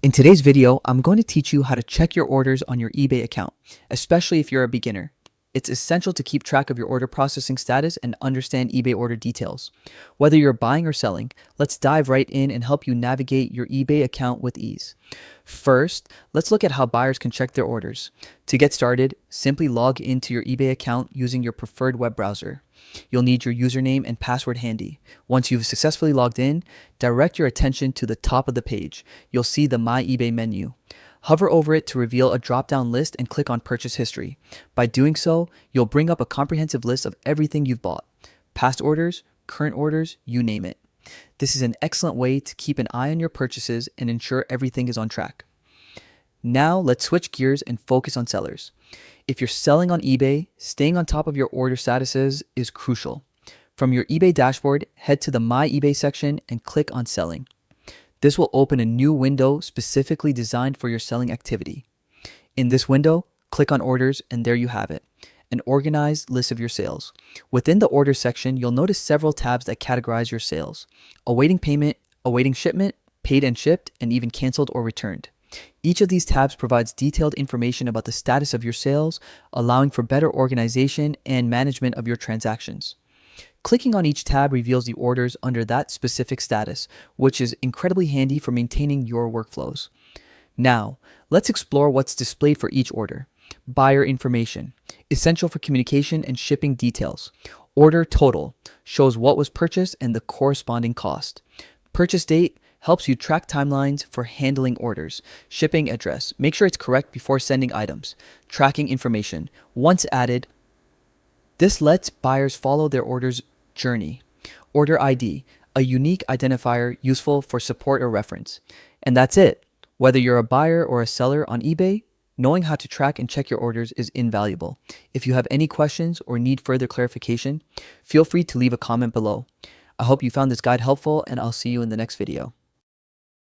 In today's video, I'm going to teach you how to check your orders on your eBay account, especially if you're a beginner. It's essential to keep track of your order processing status and understand eBay order details. Whether you're buying or selling, let's dive right in and help you navigate your eBay account with ease. First, let's look at how buyers can check their orders. To get started, simply log into your eBay account using your preferred web browser. You'll need your username and password handy. Once you've successfully logged in, direct your attention to the top of the page. You'll see the My eBay menu. Hover over it to reveal a drop-down list and click on Purchase History. By doing so, you'll bring up a comprehensive list of everything you've bought. Past orders, current orders, you name it. This is an excellent way to keep an eye on your purchases and ensure everything is on track. Now, let's switch gears and focus on sellers. If you're selling on eBay, staying on top of your order statuses is crucial. From your eBay dashboard, head to the My eBay section and click on Selling. This will open a new window specifically designed for your selling activity. In this window, click on Orders and there you have it, an organized list of your sales. Within the Orders section, you'll notice several tabs that categorize your sales: awaiting payment, awaiting shipment, paid and shipped, and even canceled or returned. Each of these tabs provides detailed information about the status of your sales, allowing for better organization and management of your transactions. Clicking on each tab reveals the orders under that specific status, which is incredibly handy for maintaining your workflows. Now, let's explore what's displayed for each order. Buyer information, essential for communication and shipping details. Order total, shows what was purchased and the corresponding cost. Purchase date, helps you track timelines for handling orders. Shipping address, make sure it's correct before sending items. Tracking information, once added, this lets buyers follow their order's journey. Order ID, a unique identifier useful for support or reference. And that's it. Whether you're a buyer or a seller on eBay, knowing how to track and check your orders is invaluable. If you have any questions or need further clarification, feel free to leave a comment below. I hope you found this guide helpful, and I'll see you in the next video.